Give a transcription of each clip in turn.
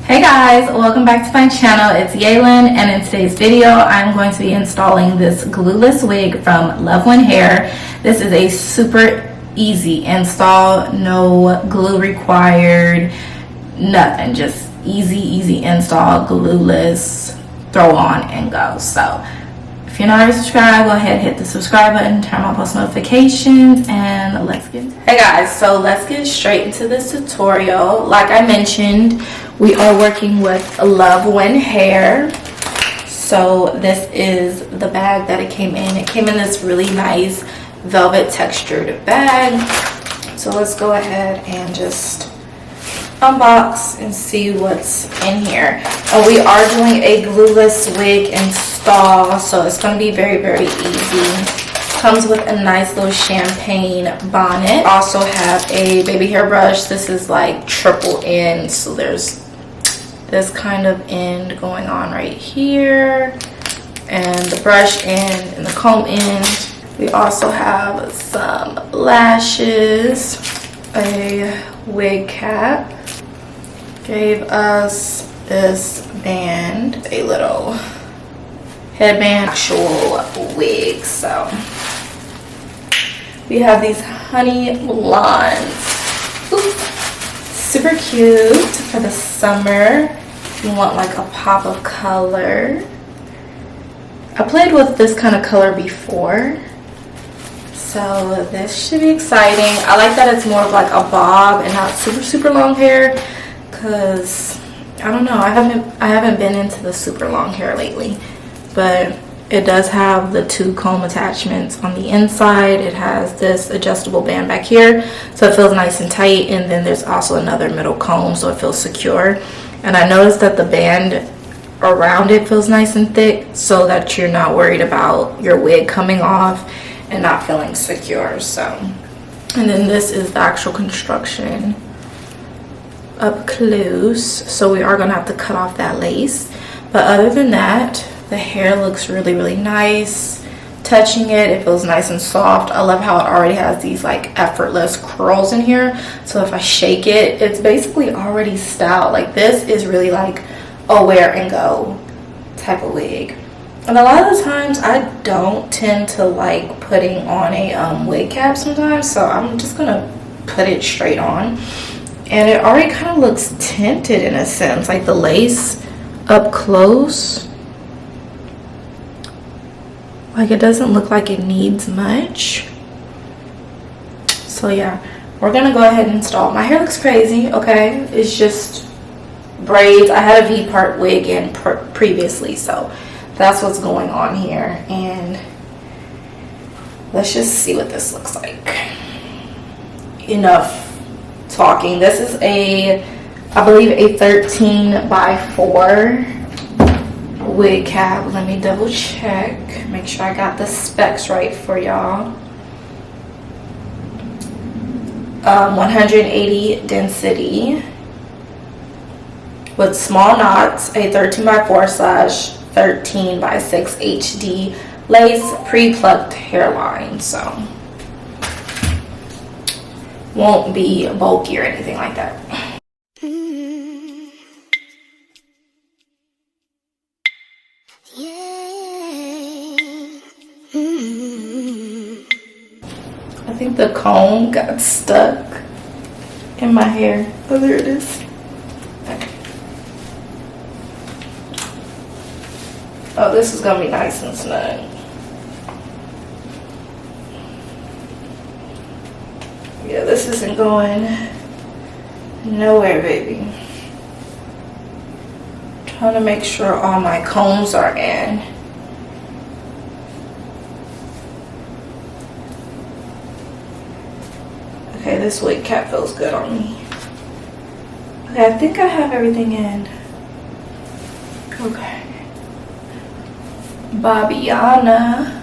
Hey guys, welcome back to my channel. It's Yalon, and in today's video I'm going to be installing this glueless wig from Luvwin Hair. This is a super easy install, no glue required, nothing, just easy install, glueless, throw on and go. So if you're not already subscribed, go ahead, hit the subscribe button, turn on post notifications, and let's get into it. Hey guys, so let's get straight into this tutorial. Like I mentioned, we are working with Luvwin Hair. So this is the bag that it came in. It came in this really nice velvet textured bag. So let's go ahead and just unbox and see what's in here. And we are doing a glueless wig install, so it's going to be very easy. Comes with a nice little champagne bonnet. Also have a baby hair brush. This is like triple end, so there's this kind of end going on right here, and the brush end and the comb end. We also have some lashes, a wig cap, gave us this band, a little headband, actual wig. So we have these honey blondes. Super cute for the summer if you want like a pop of color. I played with this kind of color before, so this should be exciting. I like that it's more of like a bob and not super long hair, because I don't know, I haven't been into the super long hair lately. But it does have the two comb attachments on the inside. It has this adjustable band back here, so it feels nice and tight, and then there's also another middle comb, so it feels secure. And I noticed that the band around it feels nice and thick, so that you're not worried about your wig coming off and not feeling secure. So, and then this is the actual construction up close, so we are gonna have to cut off that lace. But other than that, the hair looks really nice. Touching it, it feels nice and soft. I love how it already has these like effortless curls in here, so if I shake it, it's basically already styled. Like, this is really like a wear and go type of wig. And a lot of the times I don't tend to like putting on a wig cap sometimes, so I'm just gonna put it straight on. And it already kind of looks tinted in a sense, like the lace up close, like it doesn't look like it needs much. So yeah, we're gonna go ahead and install. My hair looks crazy, okay? It's just braids. I had a V-part wig in previously, so that's what's going on here. And let's just see what this looks like. Enough talking. This is a, I believe, a 13 by 4 wig cap. Let me double check, make sure I got the specs right for y'all. 180 density with small knots, a 13 by 4 slash 13 by 6 HD lace, pre-plucked hairline, so won't be bulky or anything like that. I think the comb got stuck in my hair. Oh, there it is. Okay. Oh, this is gonna be nice and snug. Yeah, this isn't going nowhere, baby. Trying to make sure all my combs are in. Okay, this wig cap feels good on me. Okay, I think I have everything in. Okay. Babiana.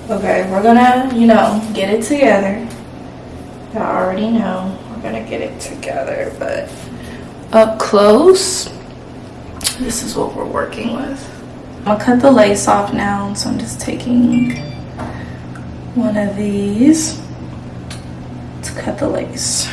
Okay, we're gonna, you know, get it together. I already know we're gonna get it together, but up close, this is what we're working with. I'm gonna cut the lace off now, so I'm just taking one of these to cut the lace.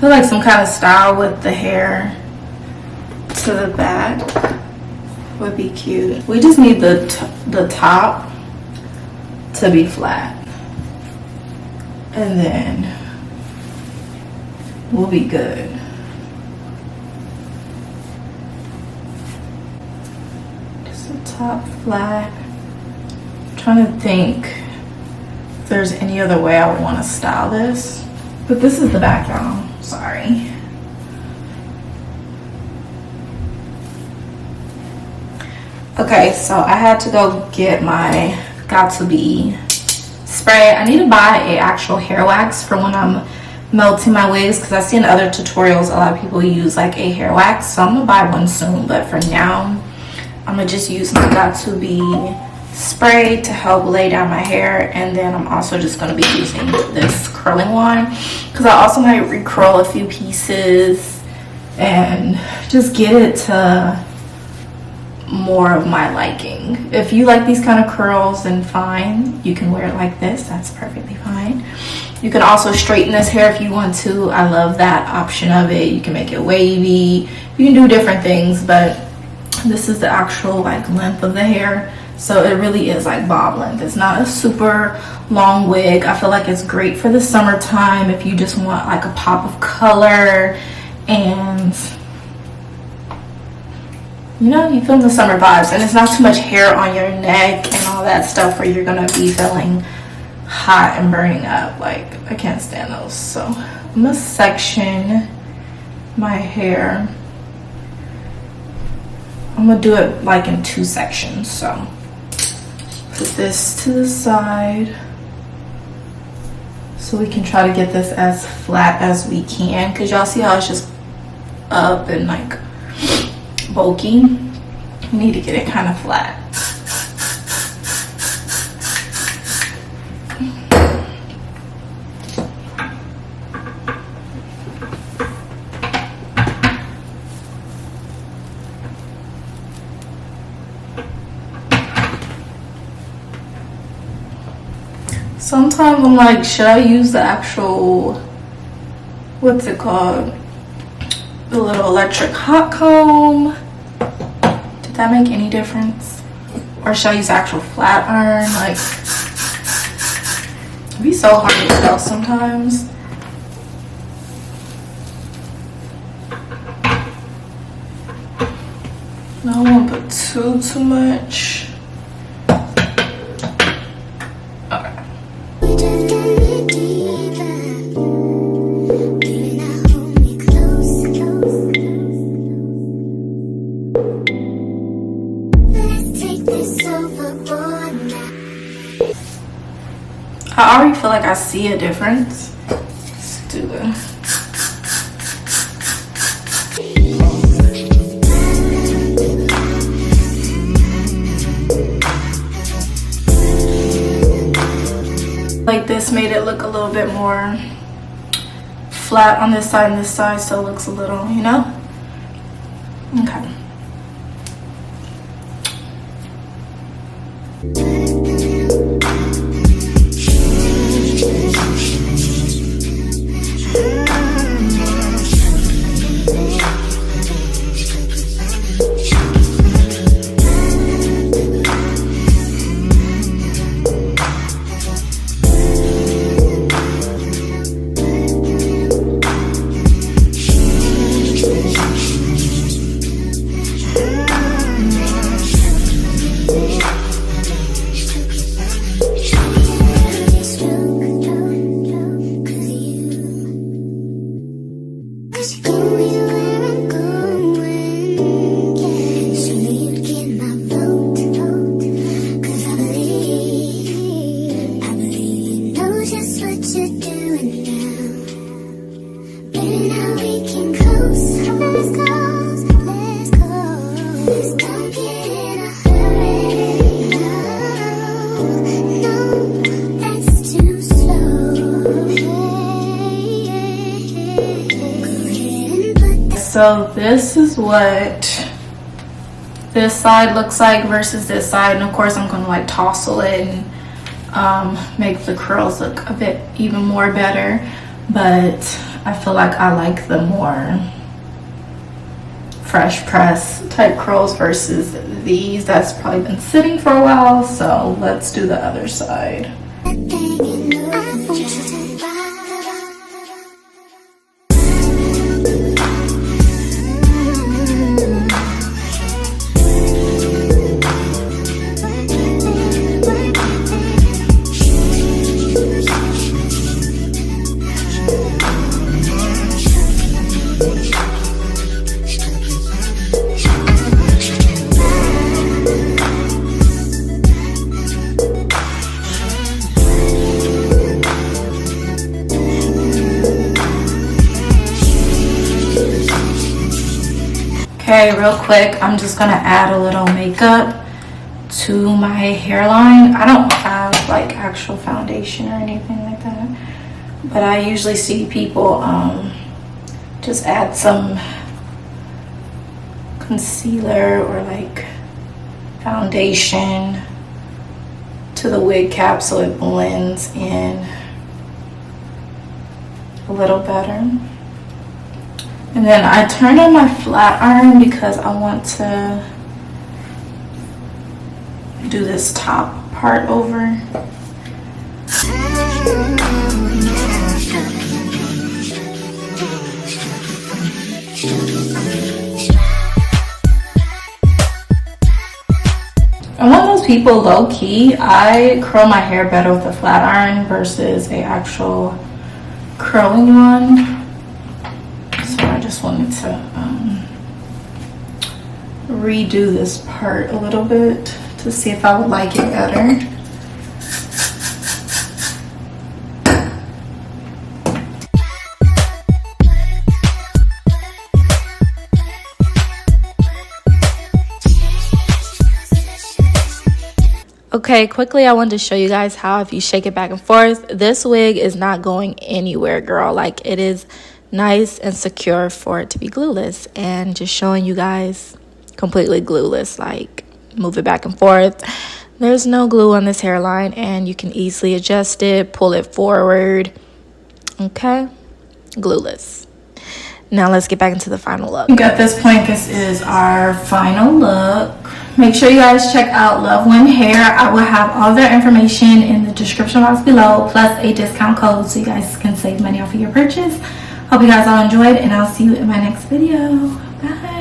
feel like some kind of style with the hair to the back would be cute. We just need the top to be flat, and then we'll be good. Just the top flat. I'm trying to think if there's any other way I would want to style this, but this is the background. Sorry. Okay, so I had to go get my Got2b spray. I need to buy a actual hair wax for when I'm melting my wigs, because I've seen other tutorials a lot of people use like a hair wax, so I'm gonna buy one soon. But for now, I'm gonna just use my Got2b spray to help lay down my hair, and then I'm also just gonna be using this curling wand because I also might recurl a few pieces and just get it to more of my liking. If you like these kind of curls, then fine, you can wear it like this. That's perfectly fine. You can also straighten this hair if you want to. I love that option of it. You can make it wavy, you can do different things, but this is the actual like length of the hair, so it really is like bob length. It's not a super long wig. I feel like it's great for the summertime if you just want like a pop of color and you know, you feel the summer vibes, and it's not too much hair on your neck and all that stuff where you're gonna be feeling hot and burning up. Like, I can't stand those. So I'm gonna section my hair. I'm gonna do it like in 2 sections. So put this to the side so we can try to get this as flat as we can, because y'all see how it's just up and like bulky. We need to get it kind of flat. Sometimes I'm like, should I use the actual, what's it called, the little electric hot comb? Did that make any difference? Or should I use the actual flat iron? Like, it'd be so hard to tell sometimes. I don't want to put too much. Okay. I already feel like I see a difference. Let's do it. Like this made it look a little bit more flat on this side and this side, so it looks a little, you know? Okay. So this is what this side looks like versus this side, and of course I'm gonna like tousle it and make the curls look a bit even more better. but I feel like I like the more fresh press type curls versus these that's probably been sitting for a while. So let's do the other side. Okay, real quick, I'm just gonna add a little makeup to my hairline. I don't have like actual foundation or anything like that, but I usually see people just add some concealer or like foundation to the wig cap so it blends in a little better. And then I turn on my flat iron because I want to do this top part over. I'm one of those people, low key, I curl my hair better with a flat iron versus a actual curling one. I just wanted to redo this part a little bit to see if I would like it better. Okay, quickly I wanted to show you guys how if you shake it back and forth, this wig is not going anywhere, girl. Like, it is nice and secure for it to be glueless, and just showing you guys completely glueless. Like, move it back and forth, there's no glue on this hairline, and you can easily adjust it, pull it forward. Okay, glueless. Now let's get back into the final look. At this point, this is our final look. Make sure you guys check out Luvwin hair. I will have all their information in the description box below, plus a discount code so you guys can save money off of your purchase. Hope you guys all enjoyed, and I'll see you in my next video. Bye.